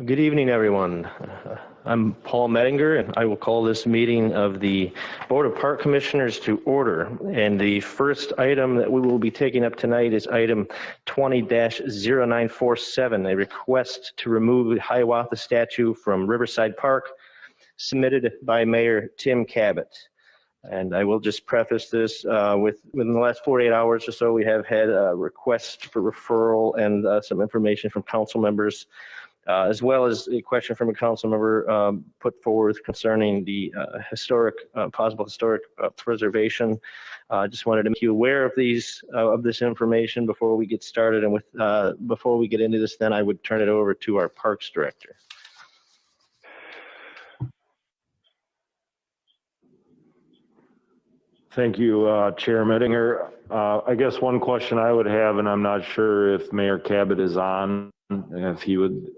Good evening, everyone. I'm Paul Mettinger, and I will call this meeting of the Board of Park Commissioners to order. And the first item that we will be taking up tonight is item 20-0947, a request to remove the Hiawatha statue from Riverside Park, submitted by Mayor Tim Cabot. And I will just preface this within the last 48 hours or so, we have had a request for referral and some information from council members, as well as a question from a council member put forward concerning the possible historic preservation. I just wanted to make you aware of this information before we get started. And before we get into this, then I would turn it over to our Parks Director. Thank you, Chair Mettinger. I guess one question I would have, and I'm not sure if Mayor Cabot is on, if he would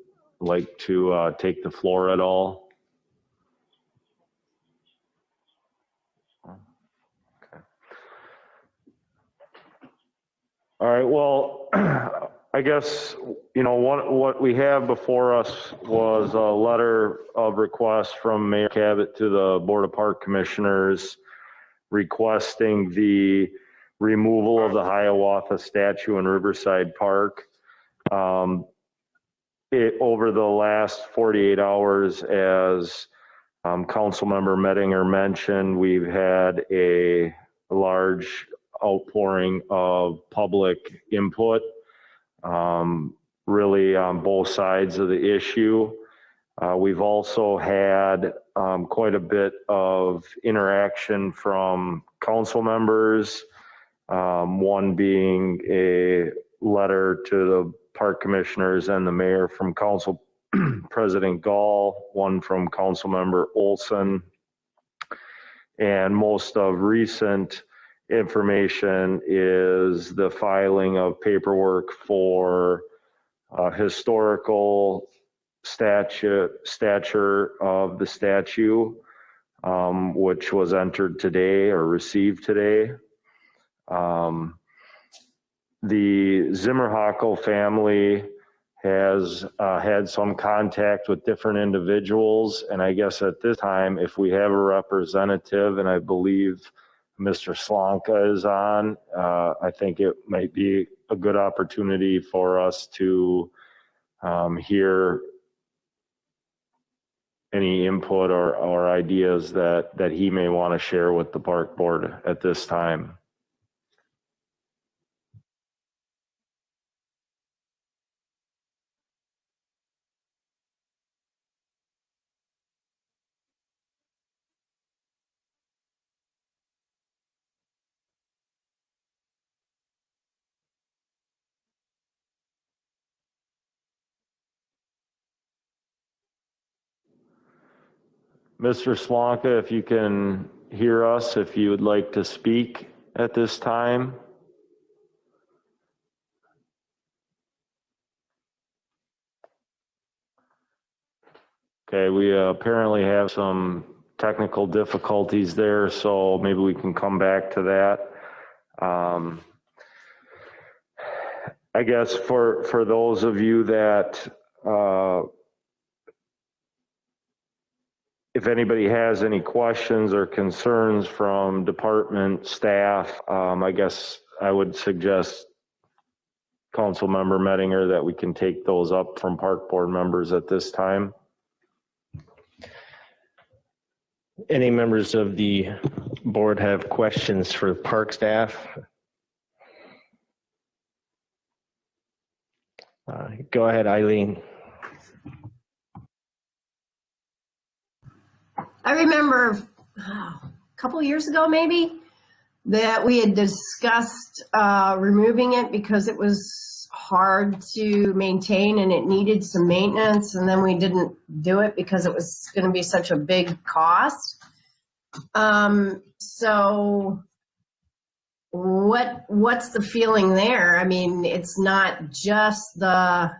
like to take the floor at all. Okay. All right, well, I guess, what we have before us was a letter of request from Mayor Cabot to the Board of Park Commissioners requesting the removal of the Hiawatha statue in Riverside Park. Over the last 48 hours, as Councilmember Mettinger mentioned, we've had a large outpouring of public input, really on both sides of the issue. We've also had quite a bit of interaction from council members, one being a letter to the park commissioners and the mayor from Council President Gall, one from Council Member Olson, and most of recent information is the filing of paperwork for historical stature of the statue, which was entered today or received today. The Zimmerhockle family has had some contact with different individuals, and I guess at this time, if we have a representative, and I believe Mr. Slonka is on, I think it might be a good opportunity for us to hear any input or ideas that he may want to share with the park board at this time. Mr. Slonka, if you can hear us, if you would like to speak at this time. Okay, we apparently have some technical difficulties there, so maybe we can come back to that. I guess for those of you that if anybody has any questions or concerns from department staff, I guess I would suggest Councilmember Mettinger that we can take those up from park board members at this time. Any members of the board have questions for park staff? Go ahead, Eileen. I remember a couple of years ago, maybe, that we had discussed removing it because it was hard to maintain and it needed some maintenance, and then we didn't do it because it was going to be such a big cost. So what's the feeling there? I mean, it's not just the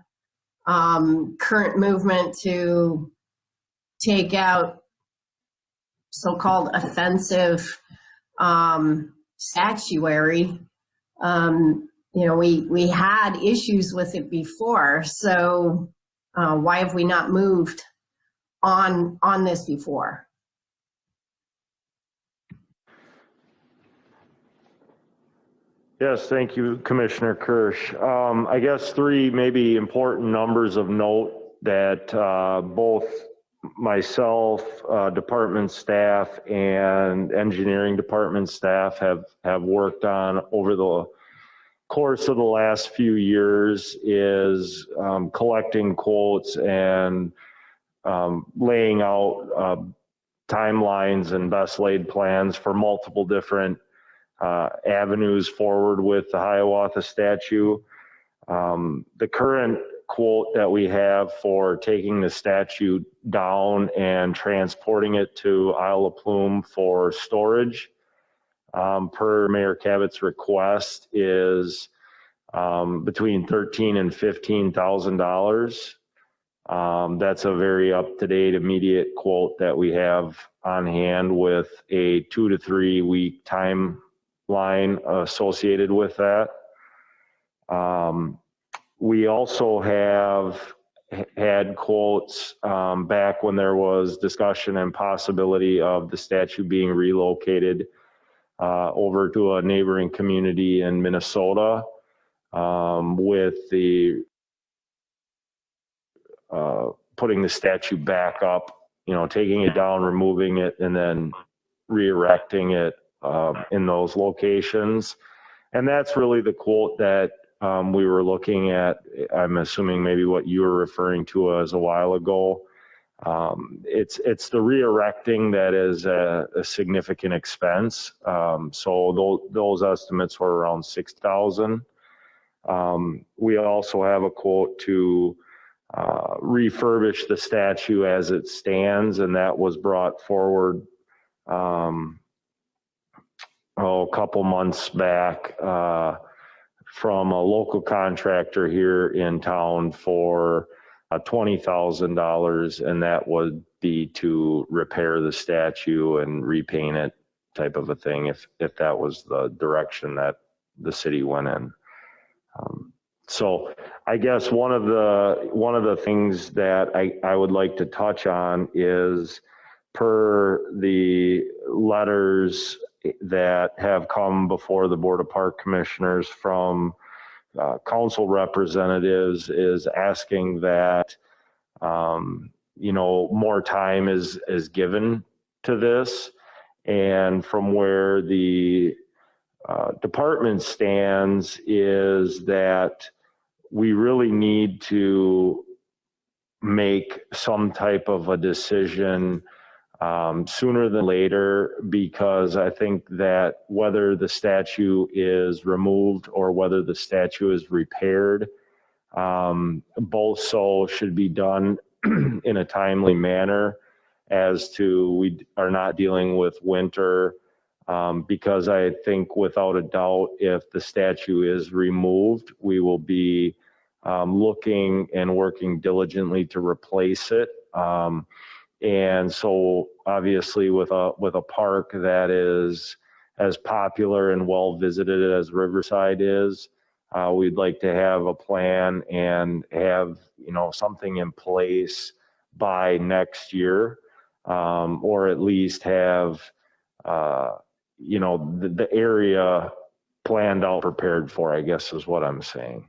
current movement to take out so-called offensive statuary. We had issues with it before, so Why have we not moved on this before? Yes, thank you, Commissioner Kirsch. I guess three maybe important numbers of note that both myself, department staff, and engineering department staff have worked on over the course of the last few years is collecting quotes and laying out timelines and best laid plans for multiple different avenues forward with the Hiawatha statue. The current quote that we have for taking the statue down and transporting it to Isle of Plume for storage, per Mayor Cabot's request, is between $13,000 and $15,000. That's a very up-to-date, immediate quote that we have on hand with a 2 to 3 week timeline associated with that. We also have had quotes back when there was discussion and possibility of the statue being relocated over to a neighboring community in Minnesota, with the putting the statue back up, taking it down, removing it, and then re-erecting it in those locations. And that's really the quote that we were looking at. I'm assuming maybe what you were referring to as a while ago. It's the re-erecting that is a significant expense. So those estimates were around $6,000. We also have a quote to refurbish the statue as it stands, and that was brought forward a couple months back from a local contractor here in town for $20,000, and that would be to repair the statue and repaint it, type of a thing, if that was the direction that the city went in. So I guess one of the things that I would like to touch on is, per the letters that have come before the Board of Park Commissioners from council representatives, is asking that more time is given to this. And from where the department stands is that we really need to make some type of a decision sooner than later, because I think that whether the statue is removed or whether the statue is repaired, both so should be done in a timely manner, as to we are not dealing with winter. Because I think without a doubt, if the statue is removed, we will be looking and working diligently to replace it. And so obviously with a park that is as popular and well visited as Riverside is, we'd like to have a plan and have, something in place by next year, or at least have, the area planned out, prepared for, I guess is what I'm saying.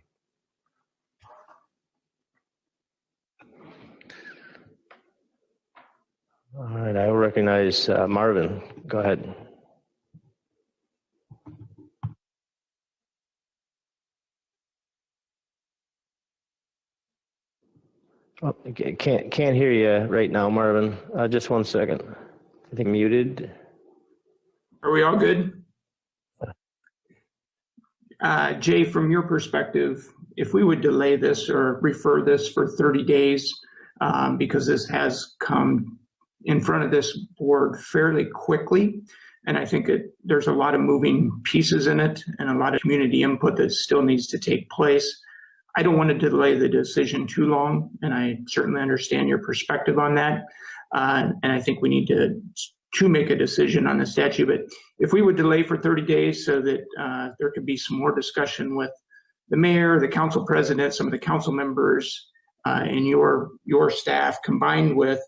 All right, I will recognize Marvin. Go ahead. Oh, can't hear you right now, Marvin. Just 1 second. I think muted. Are we all good? Jay, from your perspective, if we would delay this or refer this for 30 days, because this has come in front of this board fairly quickly, and I think there's a lot of moving pieces in it and a lot of community input that still needs to take place. I don't want to delay the decision too long, and I certainly understand your perspective on that. And I think we need to make a decision on the statute. But if we would delay for 30 days so that there could be some more discussion with the mayor, the council president, some of the council members, and your staff, combined with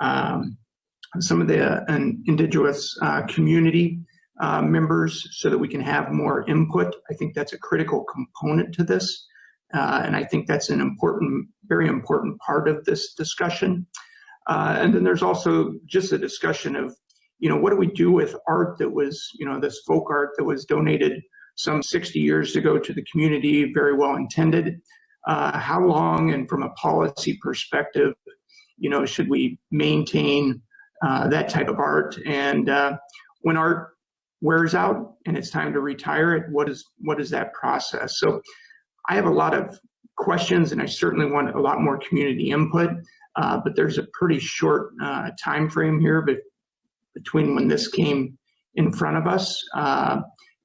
some of the indigenous community members, so that we can have more input. I think that's a critical component to this. And I think that's an important, very important part of this discussion. And then there's also just a discussion of, what do we do with art that was, this folk art that was donated some 60 years ago to the community, very well intended. How long, and from a policy perspective, should we maintain that type of art? And when art wears out and it's time to retire it, what is that process? So I have a lot of questions, and I certainly want a lot more community input, but there's a pretty short time frame here between when this came in front of us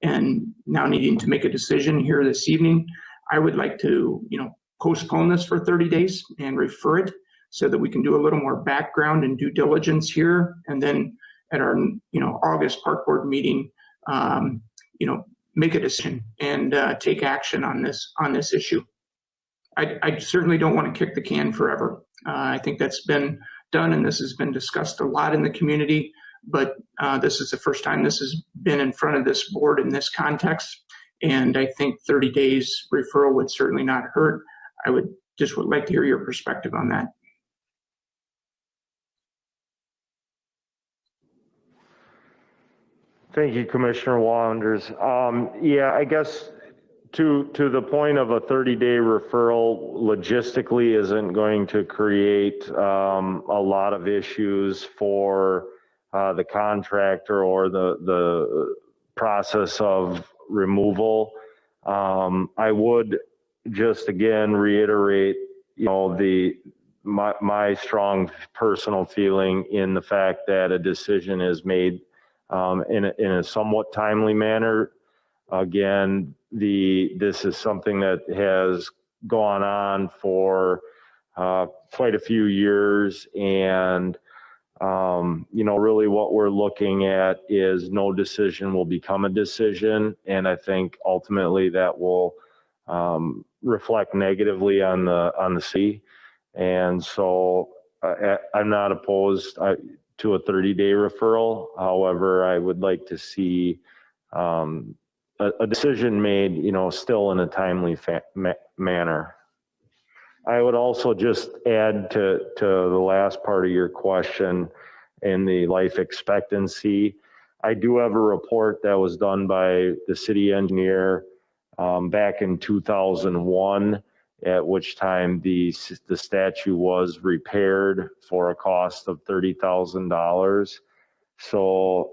and now needing to make a decision here this evening. I would like to, postpone this for 30 days and refer it so that we can do a little more background and due diligence here. And then at our, August Park Board meeting, make a decision and take action on this issue. I certainly don't want to kick the can forever. I think that's been done, and this has been discussed a lot in the community, but this is the first time this has been in front of this board in this context. And I think 30 days referral would certainly not hurt. I would like to hear your perspective on that. Thank you, Commissioner Wanders. Yeah, I guess to the point of a 30-day referral logistically isn't going to create a lot of issues for the contractor or the process of removal. I would just again reiterate, my strong personal feeling in the fact that a decision is made in a somewhat timely manner. Again, this is something that has gone on for quite a few years, and really what we're looking at is no decision will become a decision, and I think ultimately that will reflect negatively on the city. And so I'm not opposed to a 30-day referral. However, I would like to see a decision made, still in a timely manner. I would also just add to the last part of your question in the life expectancy. I do have a report that was done by the city engineer back in 2001, at which time the statue was repaired for a cost of $30,000. So,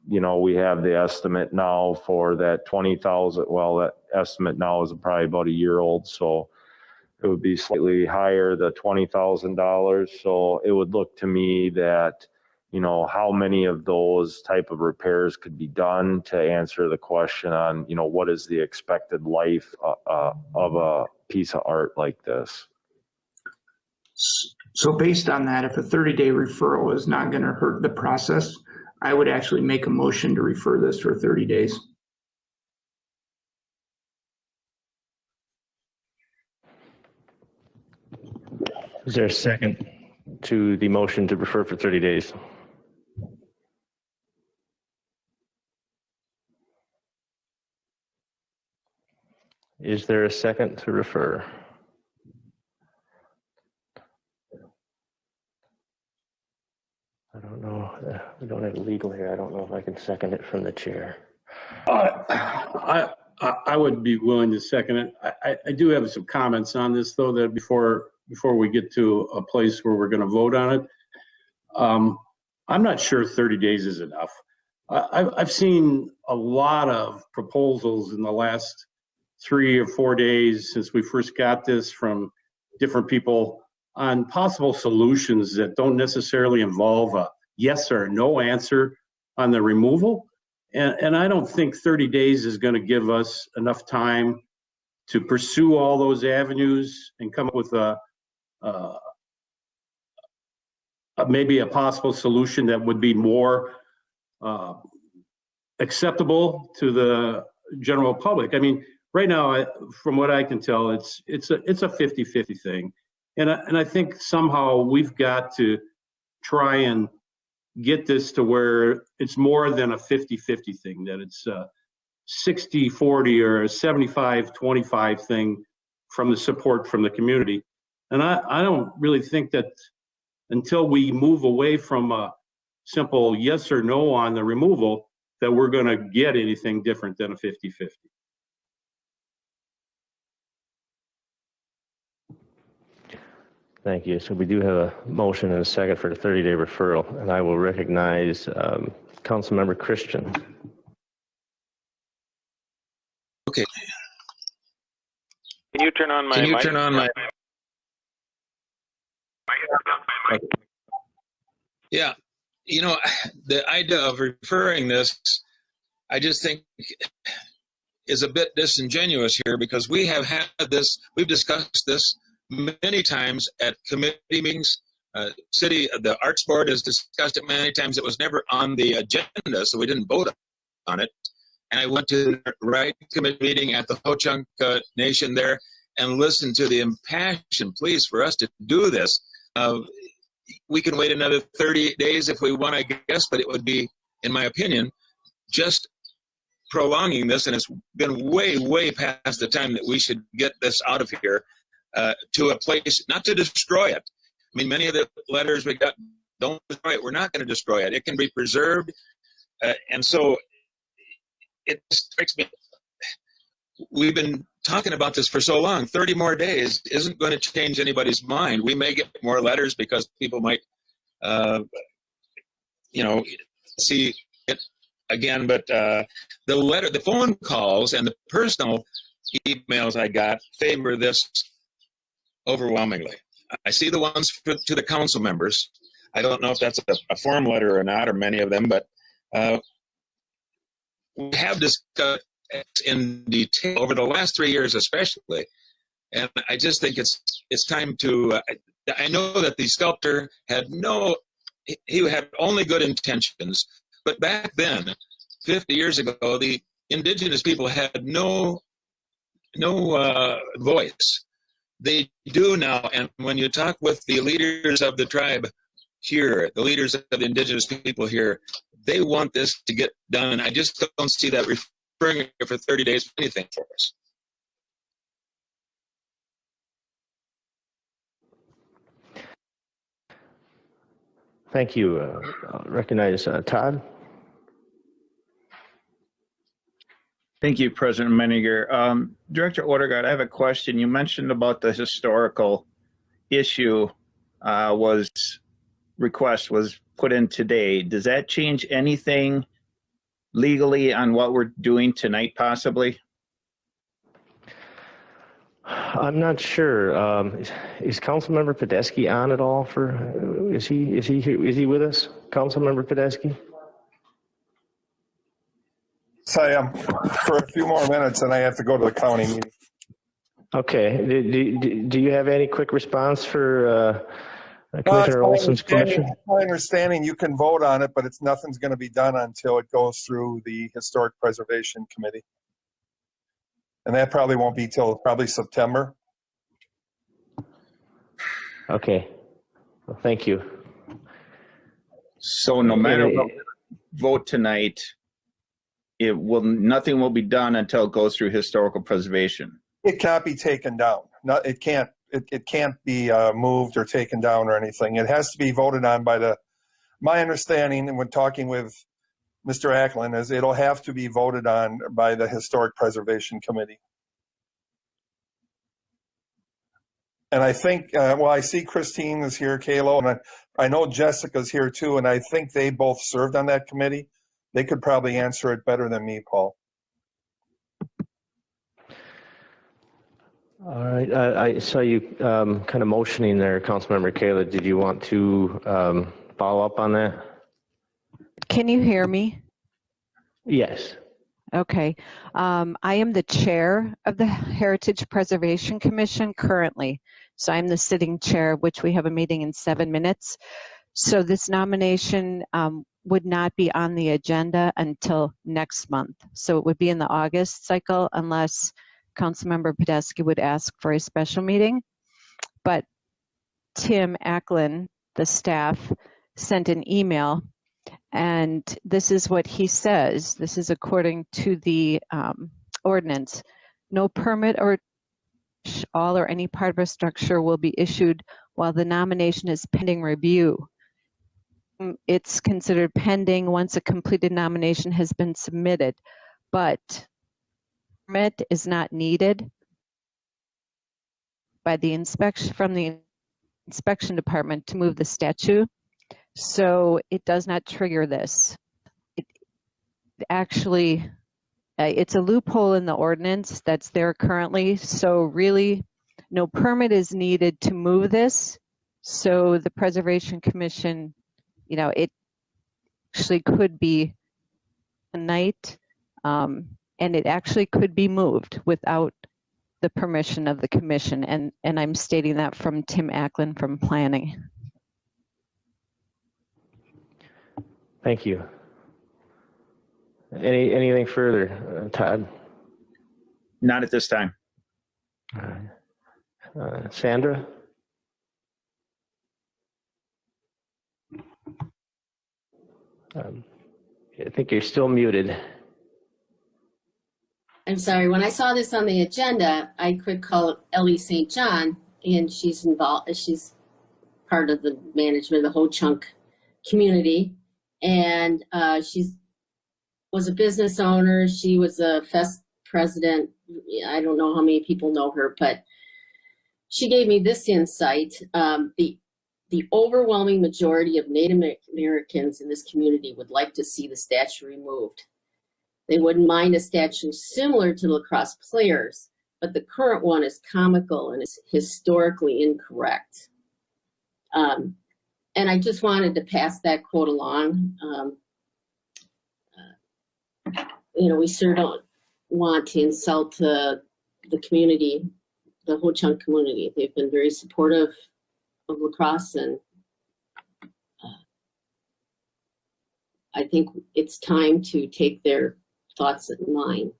we have the estimate now for that 20,000. Well, that estimate now is probably about a year old. So it would be slightly higher, the $20,000. So it would look to me that, how many of those type of repairs could be done to answer the question on, what is the expected life of a piece of art like this. So based on that, if a 30-day referral is not going to hurt the process, I would actually make a motion to refer this for 30 days. Is there a second to the motion to refer for 30 days? Is there a second to refer? I don't know. We don't have legal here. I don't know if I can second it from the chair. I would be willing to second it. I do have some comments on this, though, that before we get to a place where we're going to vote on it. I'm not sure 30 days is enough. I've seen a lot of proposals in the last 3 or 4 days since we first got this from different people on possible solutions that don't necessarily involve a yes or no answer on the removal. And I don't think 30 days is going to give us enough time to pursue all those avenues and come up with maybe a possible solution that would be more acceptable to the general public. I mean, right now, from what I can tell, it's a 50-50 thing. And I think somehow we've got to try and get this to where it's more than a 50-50 thing, that it's a 60-40 or a 75-25 thing from the support from the community. And I don't really think that until we move away from a simple yes or no on the removal, that we're going to get anything different than a 50-50. Thank you. So we do have a motion and a second for the 30-day referral, and I will recognize Councilmember Christian. Okay. Can you turn on my mic? Turn on my? Okay. Yeah, you know, the idea of referring this, I just think is a bit disingenuous here, because we have had this, we've discussed this many times at committee meetings. The Arts Board has discussed it many times. It was never on the agenda, so we didn't vote on it. And I went to the right committee meeting at the Ho-Chunk Nation there and listened to the impassioned pleas for us to do this. We can wait another 30 days if we want, I guess, but it would be, in my opinion, just prolonging this, and it's been way, way past the time that we should get this out of here to a place, not to destroy it. I mean, many of the letters we got, don't destroy it. We're not going to destroy it. It can be preserved. And so it strikes me, we've been talking about this for so long. 30 more days isn't going to change anybody's mind. We may get more letters because people might, see it again. But the phone calls and the personal emails I got favor this overwhelmingly. I see the ones to the council members. I don't know if that's a form letter or not, or many of them, but we have discussed in detail over the last 3 years especially, and I just think it's time to I know that the sculptor had he had only good intentions, but back then 50 years ago the indigenous people had no voice. They do now, and when you talk with the leaders of the tribe here, the leaders of the indigenous people here, they want this to get done. I just don't see that referring for 30 days for anything for us. Thank you. I'll recognize Todd. Thank you, President Menninger. Director Odegaard, I have a question. You mentioned about the historical issue request was put in today. Does that change anything legally on what we're doing tonight, possibly? I'm not sure. Is Councilmember Podesky on at all? Is he with us? Councilmember Podesky? So I am for a few more minutes, and I have to go to the county meeting. Okay. Do you have any quick response for Commissioner Olson's question? My understanding, you can vote on it, but nothing's going to be done until it goes through the Historic Preservation Committee. And that probably won't be till probably September. Okay. Well, thank you. So no matter what we vote tonight, nothing will be done until it goes through historical preservation. It can't be taken down. It can't be moved or taken down or anything. It has to be voted on by my understanding, and when talking with Mr. Ackland, is it'll have to be voted on by the Historic Preservation Committee. And I think, I see Christine is here, Kalo, and I know Jessica's here too, and I think they both served on that committee. They could probably answer it better than me, Paul. All right. I saw you kind of motioning there, Councilmember Kayla. Did you want to follow up on that? Can you hear me? Yes. Okay. I am the chair of the Heritage Preservation Commission currently. So I'm the sitting chair, which we have a meeting in 7 minutes. So this nomination would not be on the agenda until next month. So it would be in the August cycle unless Councilmember Podesky would ask for a special meeting. But Tim Acklin, the staff, sent an email, and this is what he says. This is according to the ordinance. No permit or all or any part of a structure will be issued while the nomination is pending review. It's considered pending once a completed nomination has been submitted, but permit is not needed by the inspection department to move the statue, so it does not trigger this. It actually, it's a loophole in the ordinance that's there currently, so really no permit is needed to move this. So the Preservation Commission, it actually could be a night, and it actually could be moved without the permission of the commission, and I'm stating that from Tim Acklin from planning. Thank you. Anything further, Todd? Not at this time. Sandra? I think you're still muted. I'm sorry, when I saw this on the agenda, I could call Ellie St. John, and she's involved, she's part of the management of the Ho Chunk community. And she was a business owner. She was a fest president. I don't know how many people know her, but she gave me this insight. The overwhelming majority of Native Americans in this community would like to see the statue removed. They wouldn't mind a statue similar to lacrosse players, but the current one is comical and is historically incorrect. And I just wanted to pass that quote along. We sure don't want to insult the community, the Ho Chunk community. They've been very supportive of lacrosse, and I think it's time to take their thoughts in mind.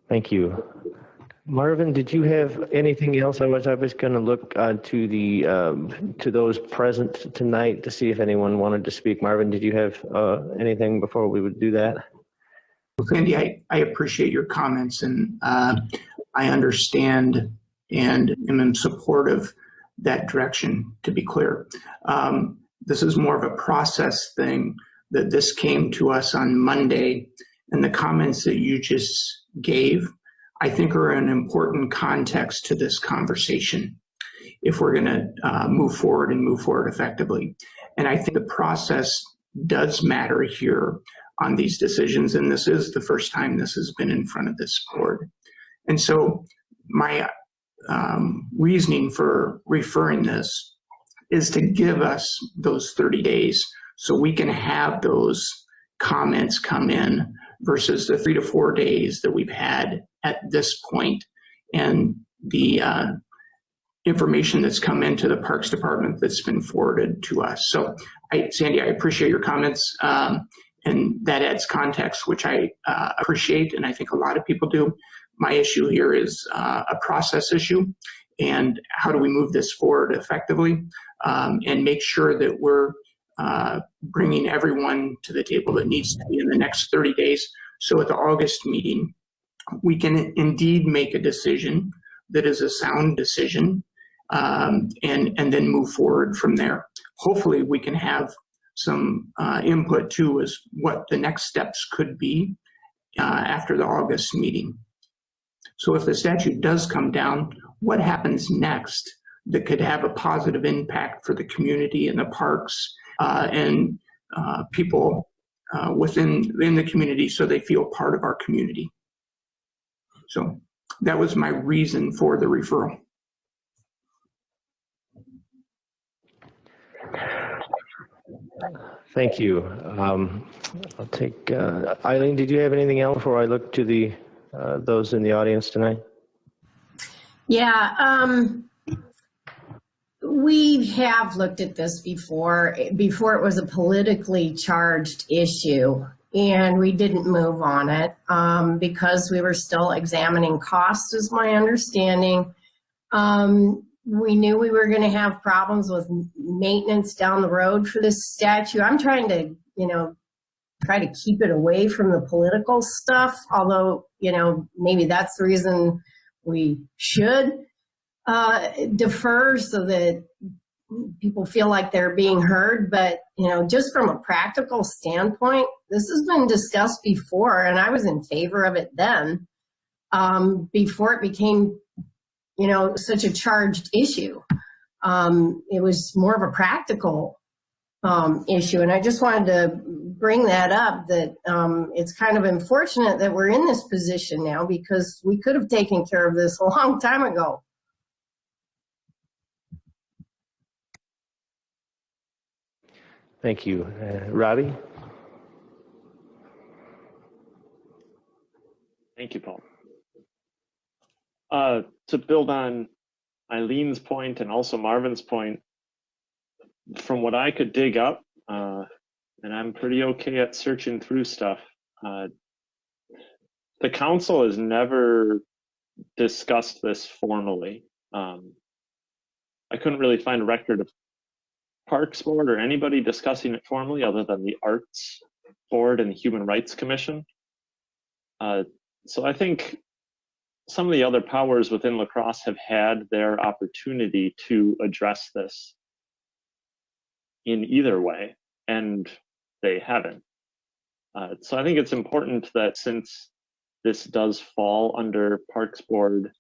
Thank you. Marvin, did you have anything else? I was going to look to the to those present tonight to see if anyone wanted to speak. Marvin, did you have anything before we would do that? Sandy, I appreciate your comments, and I understand and am in support of that direction, to be clear. This is more of a process thing, that this came to us on Monday, and the comments that you just gave, I think, are an important context to this conversation if we're going to move forward and move forward effectively. And I think the process does matter here on these decisions, and this is the first time this has been in front of this board. And so my reasoning for referring this is to give us those 30 days so we can have those comments come in versus the 3 to 4 days that we've had at this point, and the information that's come into the Parks Department that's been forwarded to us. So, Sandy, I appreciate your comments, and that adds context, which I appreciate, and I think a lot of people do. My issue here is a process issue, and how do we move this forward effectively and make sure that we're bringing everyone to the table that needs to be in the next 30 days. So at the August meeting, we can indeed make a decision that is a sound decision, and then move forward from there. Hopefully we can have some input too as what the next steps could be after the August meeting. So if the statute does come down, what happens next that could have a positive impact for the community and the parks and people within the community, so they feel part of our community. So that was my reason for the referral. Thank you. I'll take Eileen. Did you have anything else before I look to the those in the audience tonight? Yeah, we have looked at this before it was a politically charged issue. and we didn't move on it because we were still examining costs, is my understanding. We knew we were going to have problems with maintenance down the road for this statue. I'm trying to, try to keep it away from the political stuff, although, maybe that's the reason we should defer so that people feel like they're being heard. But, just from a practical standpoint, this has been discussed before, and I was in favor of it then, before it became, such a charged issue. It was more of a practical issue. And I just wanted to bring that up, that it's kind of unfortunate that we're in this position now, because we could have taken care of this a long time ago. Thank you. Robbie? Thank you, Paul. To build on Eileen's point and also Marvin's point, from what I could dig up, and I'm pretty okay at searching through stuff, the council has never discussed this formally. I couldn't really find a record of Parks Board or anybody discussing it formally other than the Arts Board and the Human Rights Commission. So I think some of the other powers within La Crosse have had their opportunity to address this in either way, and they haven't. So I think it's important that, since this does fall under Parks Board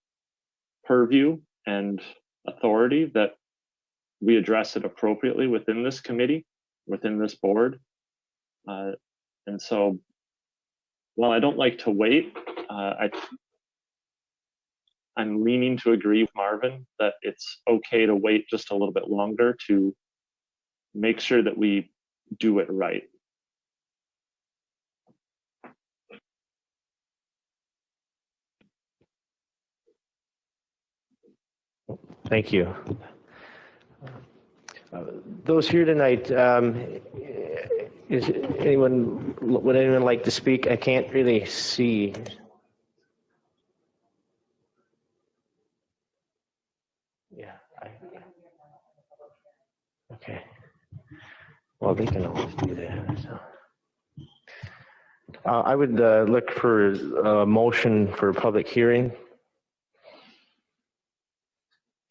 purview and authority, that we address it appropriately within this committee, within this board. And so, while I don't like to wait, I'm leaning to agree with Marvin that it's okay to wait just a little bit longer to make sure that we do it right. Thank you. Those here tonight, would anyone like to speak? I can't really see. Yeah. Okay. Well, they can always do that. So. I would look for a motion for a public hearing.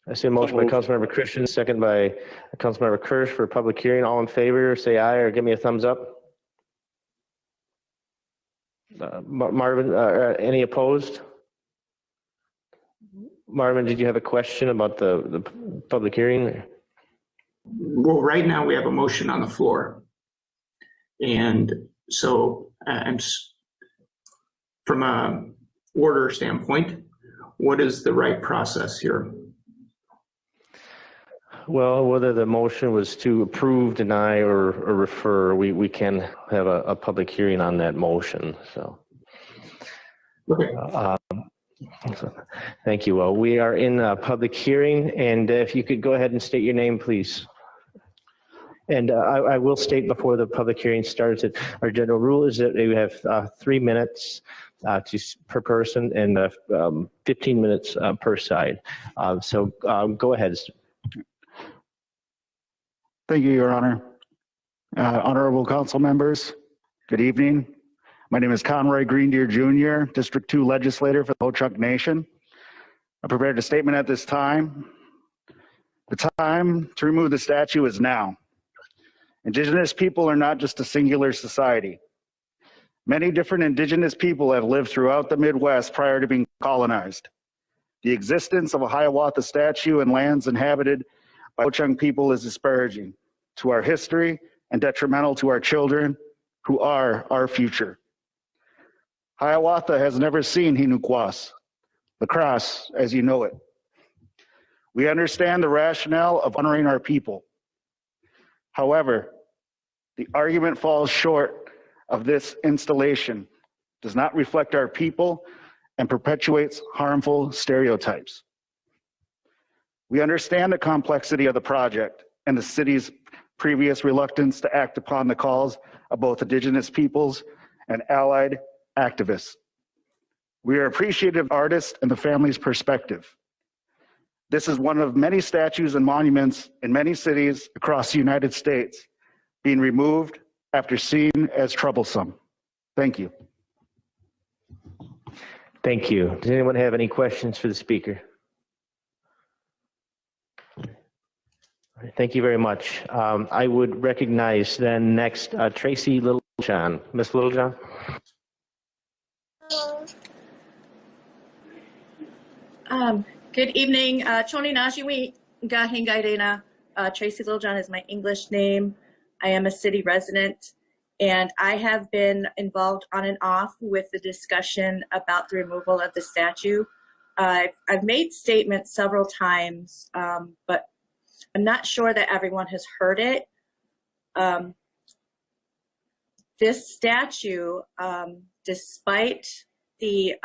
I see a motion by Councilmember Christian, second by Councilmember Kirsch for a public hearing. All in favor, say aye or give me a thumbs up. Marvin, any opposed? Marvin, did you have a question about the public hearing? Well, right now we have a motion on the floor. And so from a order standpoint, what is the right process here? Well, whether the motion was to approve, deny, or refer, we can have a public hearing on that motion. So, okay. Thank you. Well, we are in a public hearing, and if you could go ahead and state your name, please. And I will state before the public hearing starts that our general rule is that we have 3 minutes per person and 15 minutes per side. So go ahead. Thank you, Your Honor. Honorable council members, good evening. My name is Conroy Greendeer Jr., District 2 legislator for the Ho-Chunk Nation. I prepared a statement at this time. The time to remove the statue is now. Indigenous people are not just a singular society. Many different indigenous people have lived throughout the Midwest prior to being colonized. The existence of a Hiawatha statue in lands inhabited by Ho-Chunk people is disparaging to our history and detrimental to our children, who are our future. Hiawatha has never seen Hinuquas, La Crosse as you know it. We understand the rationale of honoring our people. However, the argument falls short of this installation, does not reflect our people, and perpetuates harmful stereotypes. We understand the complexity of the project and the city's previous reluctance to act upon the calls of both Indigenous peoples and allied activists. We are appreciative of artists and the family's perspective. This is one of many statues and monuments in many cities across the United States being removed after seen as troublesome. Thank you. Thank you. Does anyone have any questions for the speaker? All right, thank you very much. I would recognize then next Tracy Littlejohn. Ms. Littlejohn? Good evening. Choni Najiwi Gahingairena. Tracy Littlejohn is my English name. I am a city resident, and I have been involved on and off with the discussion about the removal of the statue. I've made statements several times, but I'm not sure that everyone has heard it. This statue, despite the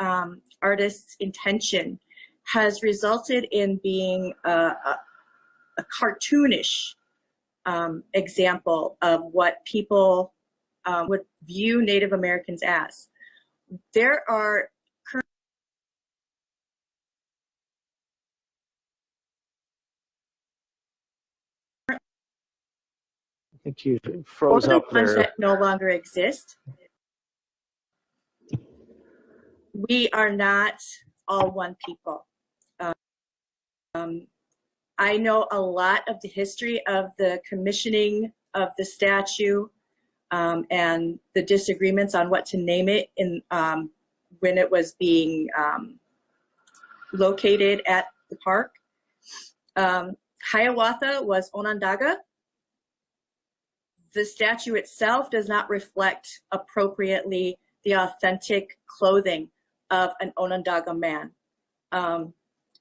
artist's intention, has resulted in being a cartoonish example of what people would view Native Americans as. There are I think you froze older up ones there. that no longer exist. We are not all one people. I know a lot of the history of the commissioning of the statue and the disagreements on what to name it in when it was being located at the park. Hiawatha was Onondaga. The statue itself does not reflect appropriately the authentic clothing of an Onondaga man.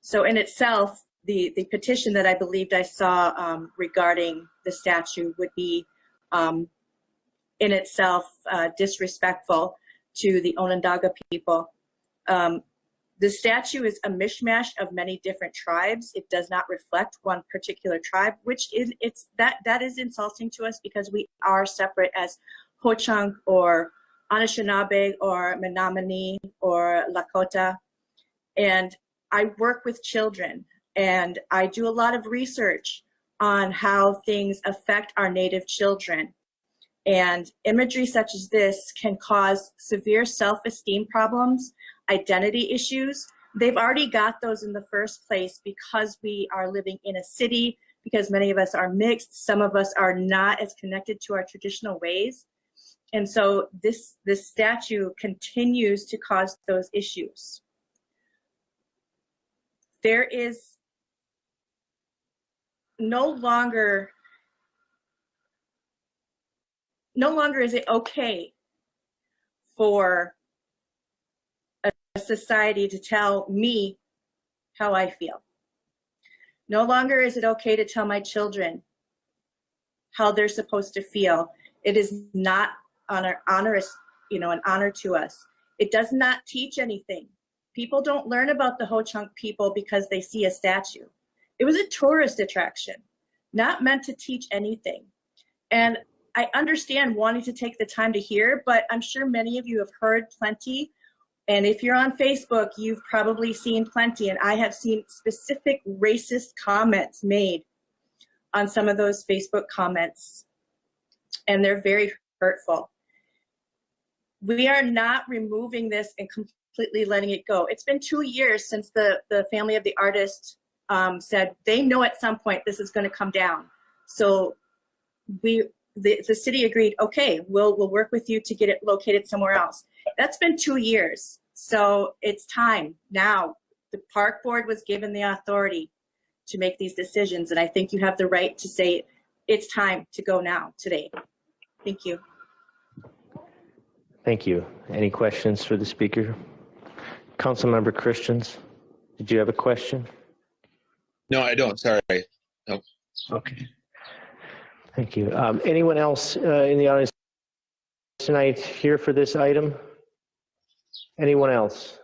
So in itself, the petition that I believed I saw regarding the statue would be in itself disrespectful to the Onondaga people. The statue is a mishmash of many different tribes. It does not reflect one particular tribe, which is that is insulting to us because we are separate as Ho-Chunk or Anishinaabe or Menominee or Lakota. And I work with children, and I do a lot of research on how things affect our Native children. And imagery such as this can cause severe self-esteem problems, identity issues. They've already got those in the first place because we are living in a city, because many of us are mixed, some of us are not as connected to our traditional ways. And so this statue continues to cause those issues. There is no longer is it okay for a society to tell me how I feel. No longer is it okay to tell my children how they're supposed to feel. It is not an honor to us. It does not teach anything. People don't learn about the Ho-Chunk people because they see a statue. It was a tourist attraction, not meant to teach anything. And I understand wanting to take the time to hear, but I'm sure many of you have heard plenty. And if you're on Facebook, you've probably seen plenty. And I have seen specific racist comments made on some of those Facebook comments. And they're very hurtful. We are not removing this and completely letting it go. It's been 2 years since the family of the artist said they know at some point this is going to come down. So the city agreed, okay, we'll work with you to get it located somewhere else. That's been 2 years. So it's time now. The park board was given the authority to make these decisions. And I think you have the right to say it's time to go now, today. Thank you. Thank you. Any questions for the speaker? Councilmember Christians, did you have a question? No, I don't. Sorry. No. Okay. Thank you. Anyone else in the audience tonight here for this item? Anyone else?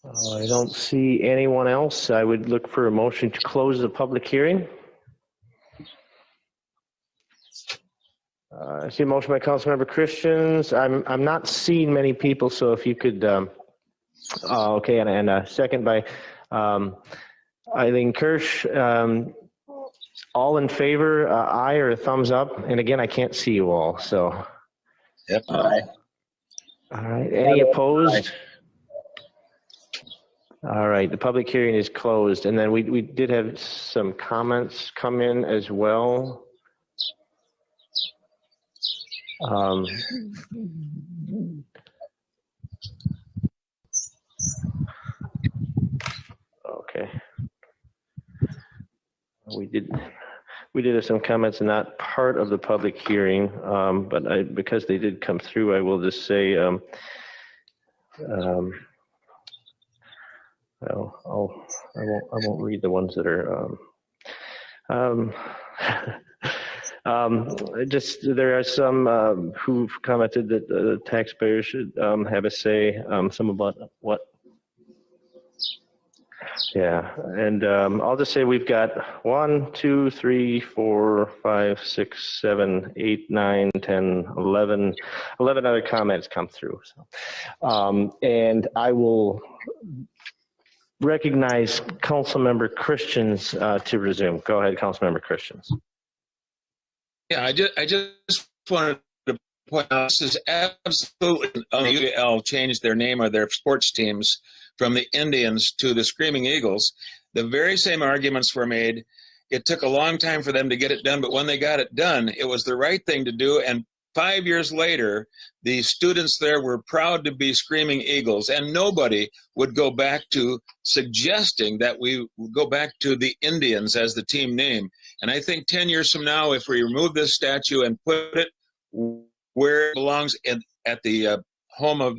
I don't see anyone else. I would look for a motion to close the public hearing. I see a motion by Councilmember Christians. I'm not seeing many people, so if you could, okay, and a second by Eileen Kirsch. All in favor, aye or a thumbs up? And again, I can't see you all, so. Yep. All right, any opposed? All right, the public hearing is closed. And then we did have some comments come in as well. Okay. We did have some comments not part of the public hearing, but because they did come through, I will just say, well, I won't read the ones that are, just there are some who've commented that the taxpayers should have a say, some about what. Yeah, and I'll just say we've got 1, 2, 3, 4, 5, 6, 7, 8, 9, 10, 11 other comments come through. So, and I will recognize Councilmember Christians to resume. Go ahead, Councilmember Christians. Yeah, I just wanted to point out this is absolutely UL changed their name of their sports teams from the Indians to the Screaming Eagles. The very same arguments were made. It took a long time for them to get it done, but when they got it done, it was the right thing to do. And 5 years later, the students there were proud to be Screaming Eagles, and nobody would go back to suggesting that we would go back to the Indians as the team name. And I think 10 years from now, if we remove this statue and put it where it belongs at the home of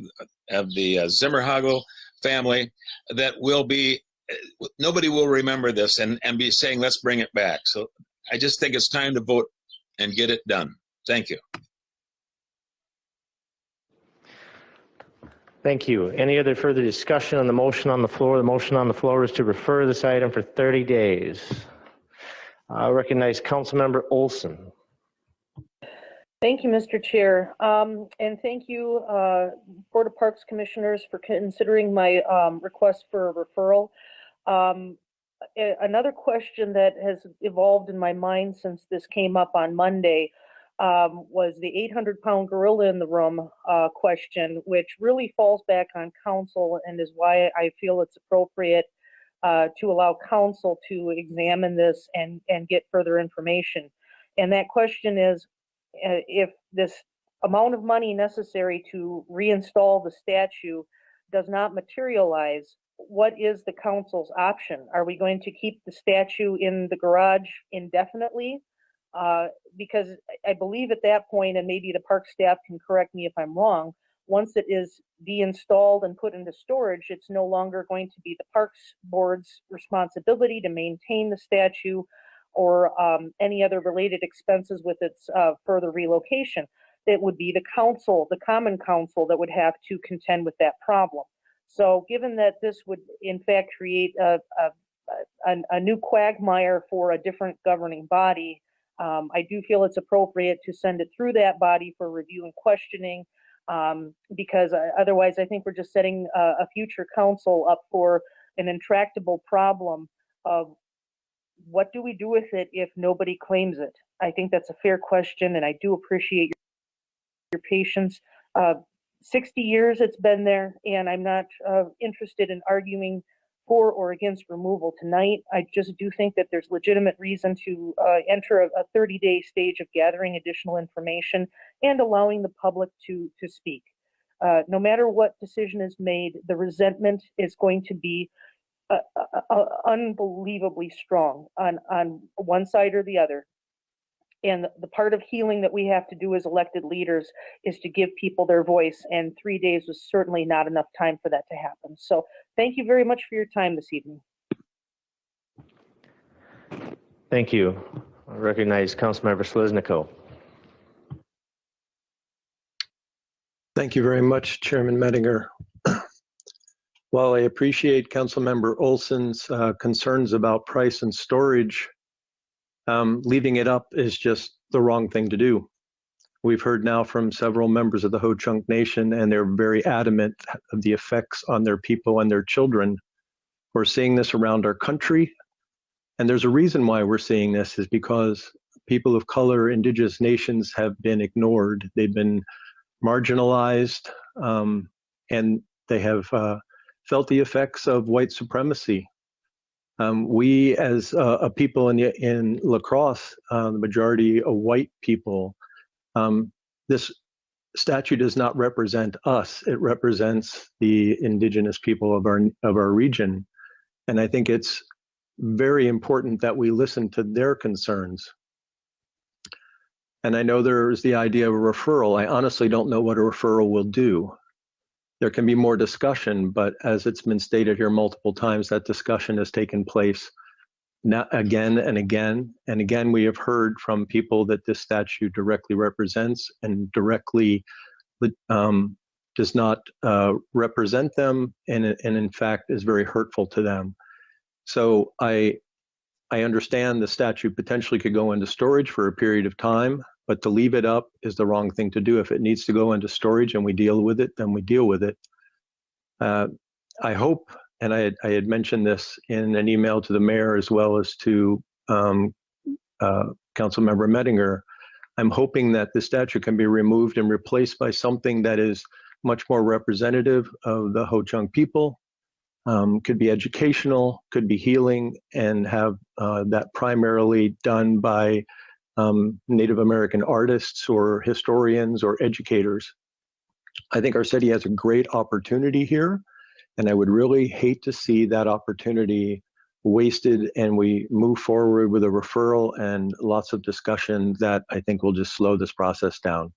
the Zimmerhagel family, that will be, nobody will remember this and be saying, let's bring it back. So I just think it's time to vote and get it done. Thank you. Thank you. Any other further discussion on the motion on the floor? The motion on the floor is to refer this item for 30 days. I recognize Councilmember Olson. Thank you, Mr. Chair. And thank you, Board of Parks Commissioners, for considering my request for a referral. Another question that has evolved in my mind since this came up on Monday was the 800-pound gorilla in the room question, which really falls back on council and is why I feel it's appropriate to allow council to examine this and get further information. And that question is, if this amount of money necessary to reinstall the statue does not materialize, what is the council's option? Are we going to keep the statue in the garage indefinitely? Because I believe at that point, and maybe the park staff can correct me if I'm wrong, once it is deinstalled and put into storage, it's no longer going to be the Parks Board's responsibility to maintain the statue or any other related expenses with its further relocation. It would be the council, the common council, that would have to contend with that problem. So given that this would in fact create a new quagmire for a different governing body, I do feel it's appropriate to send it through that body for review and questioning, because otherwise I think we're just setting a future council up for an intractable problem of what do we do with it if nobody claims it? I think that's a fair question, and I do appreciate your patience. 60 years it's been there, and I'm not interested in arguing for or against removal tonight. I just do think that there's legitimate reason to enter a 30-day stage of gathering additional information and allowing the public to speak. No matter what decision is made, the resentment is going to be unbelievably strong on one side or the other. And the part of healing that we have to do as elected leaders is to give people their voice, and 3 days was certainly not enough time for that to happen. So thank you very much for your time this evening. Thank you. I recognize Councilmember Seliznico. Thank you very much, Chairman Mettinger. While I appreciate Councilmember Olson's concerns about price and storage, leaving it up is just the wrong thing to do. We've heard now from several members of the Ho-Chunk Nation, and they're very adamant of the effects on their people and their children. We're seeing this around our country, and there's a reason why we're seeing this is because people of color, indigenous nations have been ignored. They've been marginalized, and they have felt the effects of white supremacy. We, as a people in La Crosse, the majority of white people, this statue does not represent us. It represents the indigenous people of our region, and I think it's very important that we listen to their concerns. And I know there's the idea of a referral. I honestly don't know what a referral will do. There can be more discussion, but as it's been stated here multiple times, that discussion has taken place now again and again. And again, we have heard from people that this statute directly represents and directly does not represent them, and in fact is very hurtful to them. So I understand the statute potentially could go into storage for a period of time, but to leave it up is the wrong thing to do. If it needs to go into storage and we deal with it, then we deal with it. I hope, and I had mentioned this in an email to the mayor as well as to Councilmember Mettinger, I'm hoping that the statute can be removed and replaced by something that is much more representative of the Ho-Chunk people. Could be educational, could be healing, and have that primarily done by Native American artists or historians or educators. I think our city has a great opportunity here, and I would really hate to see that opportunity wasted and we move forward with a referral and lots of discussion that I think will just slow this process down.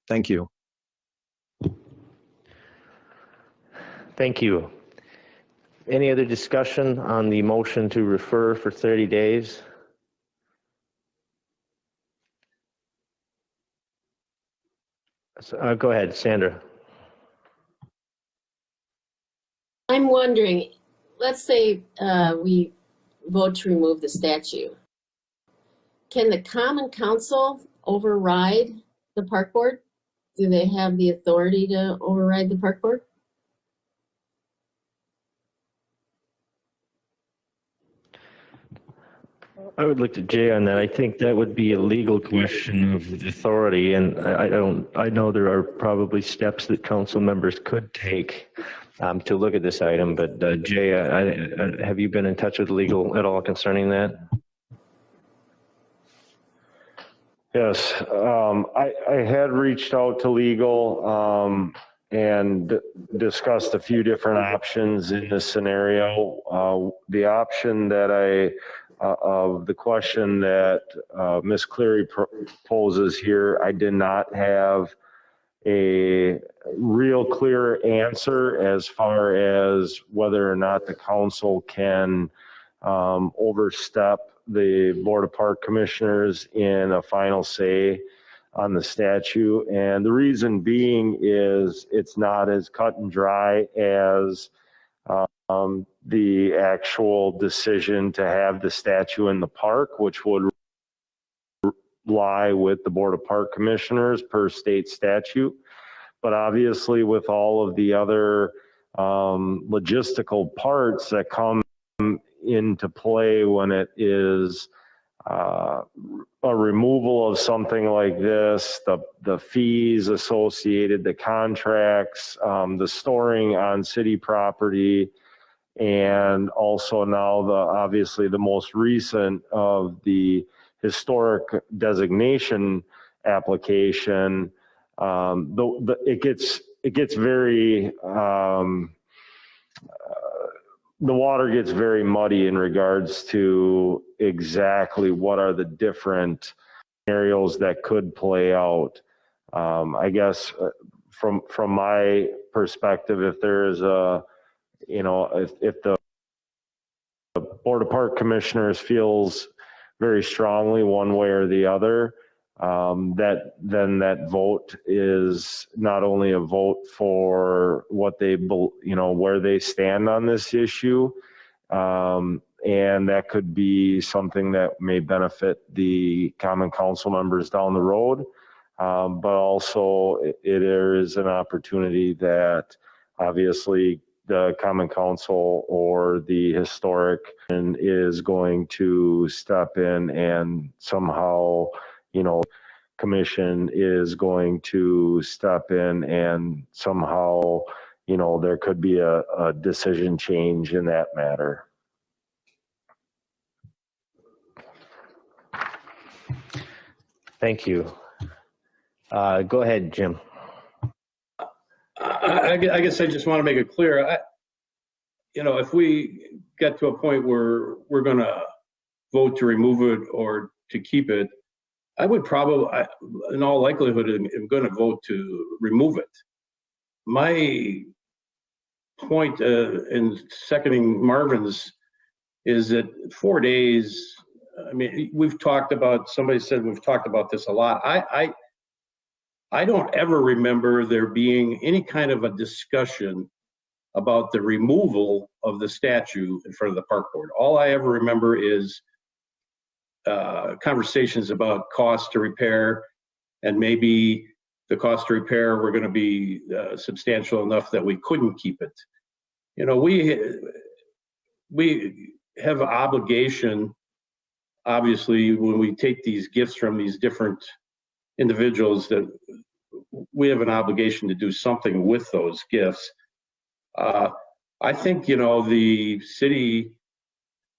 Thank you. Thank you. Any other discussion on the motion to refer for 30 days? So, go ahead, Sandra. I'm wondering, let's say we vote to remove the statue. Can the Common Council override the park board? Do they have the authority to override the park board? I would look to Jay on that. I think that would be a legal question of authority, and I know there are probably steps that council members could take to look at this item, but Jay, have you been in touch with legal at all concerning that? Yes, I had reached out to legal and discussed a few different options in this scenario. The option that of the question that Ms. Cleary poses here, I did not have a real clear answer as far as whether or not the council can overstep the Board of Park Commissioners in a final say on the statute. And the reason being is it's not as cut and dry as the actual decision to have the statue in the park, which would lie with the Board of Park Commissioners per state statute. But obviously with all of the other logistical parts that come into play when it is a removal of something like this, the fees associated, the contracts, the storing on city property, and also now obviously the most recent of the historic designation application, it gets very the water gets very muddy in regards to exactly what are the different scenarios that could play out. I guess from my perspective, if there is if the Board of Park Commissioners feels very strongly one way or the other, then that vote is not only a vote for what they, where they stand on this issue, and that could be something that may benefit the Common Council members down the road. but also there is an opportunity that obviously the Common Council or the Historic is going to step in and somehow, Commission is going to step in and somehow, there could be a decision change in that matter. Thank you. Go ahead, Jim. I guess I just want to make it clear. If we get to a point where we're going to vote to remove it or to keep it, I would probably, in all likelihood, am going to vote to remove it. My point in seconding Marvin's is that 4 days, I mean, somebody said we've talked about this a lot. I don't ever remember there being any kind of a discussion about the removal of the statue in front of the park board. All I ever remember is conversations about cost to repair, and maybe the cost to repair were going to be substantial enough that we couldn't keep it. We have an obligation, obviously, when we take these gifts from these different individuals, that we have an obligation to do something with those gifts. I think, the city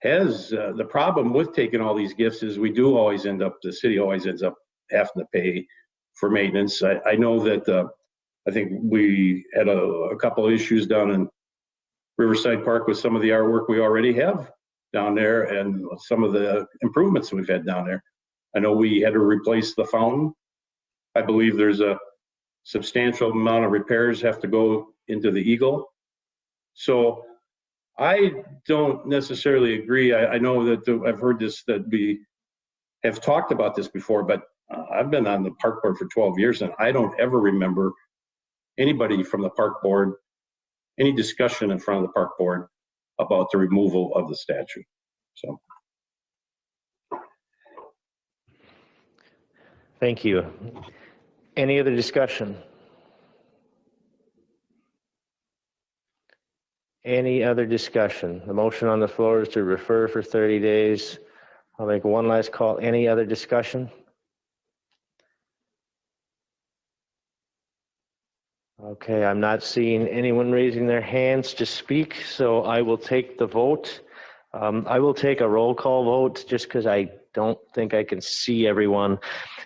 has the problem with taking all these gifts is the city always ends up having to pay for maintenance. I know that I think we had a couple of issues down in Riverside Park with some of the artwork we already have down there and some of the improvements we've had down there. I know we had to replace the fountain. I believe there's a substantial amount of repairs have to go into the Eagle. So I don't necessarily agree. I know that I've heard this, that we have talked about this before, but I've been on the park board for 12 years and I don't ever remember anybody from the park board, any discussion in front of the park board about the removal of the statue. So. Thank you. Any other discussion? Any other discussion? The motion on the floor is to refer for 30 days. I'll make one last call. Any other discussion? Okay, I'm not seeing anyone raising their hands to speak, so I will take the vote. I will take a roll call vote just because I don't think I can see everyone.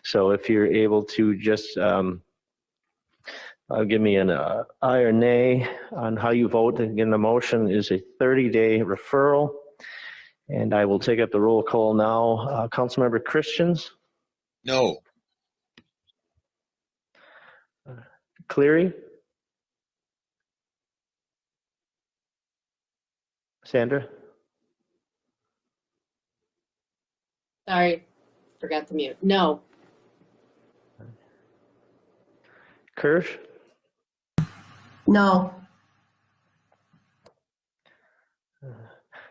So if you're able to just give me an aye or nay on how you vote. Again, the motion is a 30-day referral. And I will take up the roll call now. Councilmember Christians? No. Cleary? Sandra? Sorry, forgot to mute. No. Kirsch? No.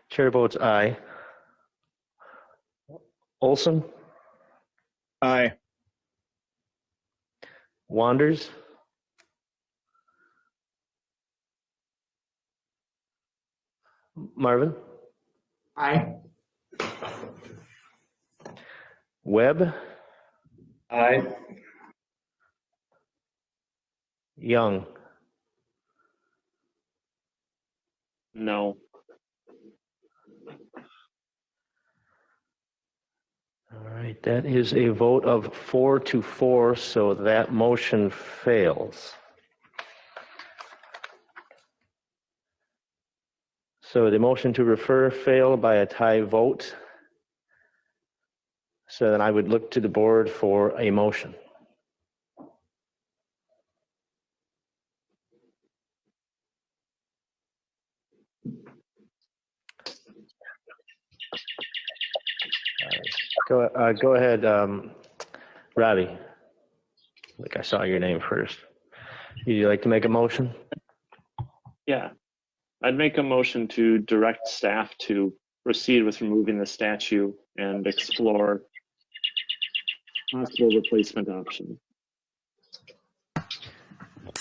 Chair votes aye. Olson? Aye. Wanders? Marvin? Aye. Webb? Aye. Young? No. All right, that is a vote of 4-4, so that motion fails. So the motion to refer failed by a tie vote. So then I would look to the board for a motion. Go ahead, Robbie. I think I saw your name first. Would you like to make a motion? Yeah. I'd make a motion to direct staff to proceed with removing the statue and explore possible replacement options.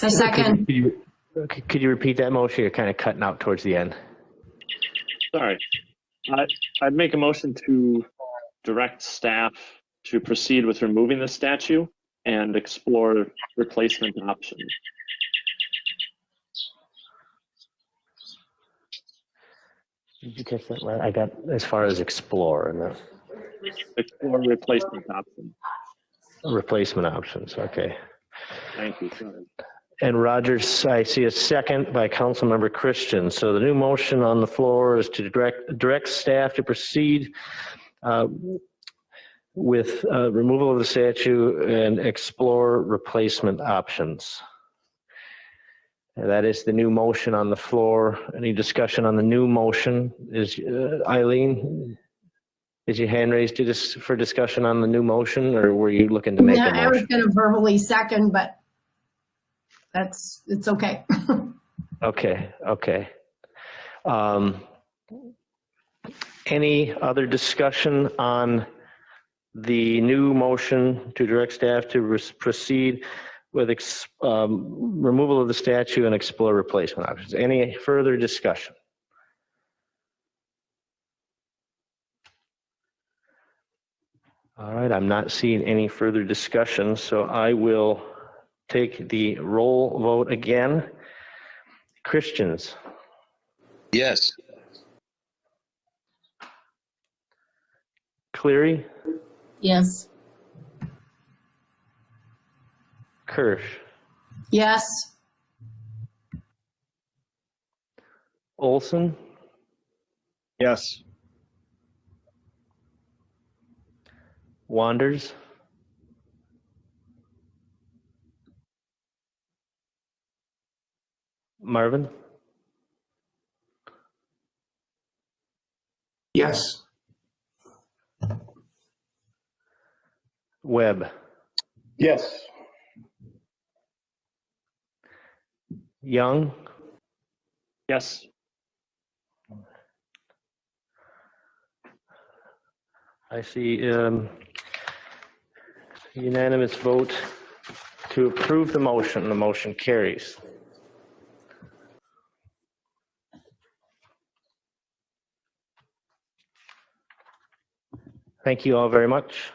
A second. Could you repeat that motion? You're kind of cutting out towards the end. Sorry. I'd make a motion to direct staff to proceed with removing the statue and explore replacement options. Did you catch that? I got as far as explore and Explore replacement options. replacement options. Okay. Thank you. Sorry. And Rogers, I see a second by Councilmember Christian. So the new motion on the floor is to direct staff to proceed with removal of the statue and explore replacement options. And that is the new motion on the floor. Any discussion on the new motion? Is Eileen, is your hand raised for discussion on the new motion, or were you looking to make a motion? I was going to verbally second, but it's okay. Okay. Any other discussion on the new motion to direct staff to proceed with removal of the statue and explore replacement options? Any further discussion? All right, I'm not seeing any further discussion, so I will take the roll vote again. Christians? Yes. Cleary? Yes. Kirsch? Yes. Olson? Yes. Wanders? Marvin? Yes. Webb? Yes. Young? Yes. I see unanimous vote to approve the motion. The motion carries. Thank you all very much.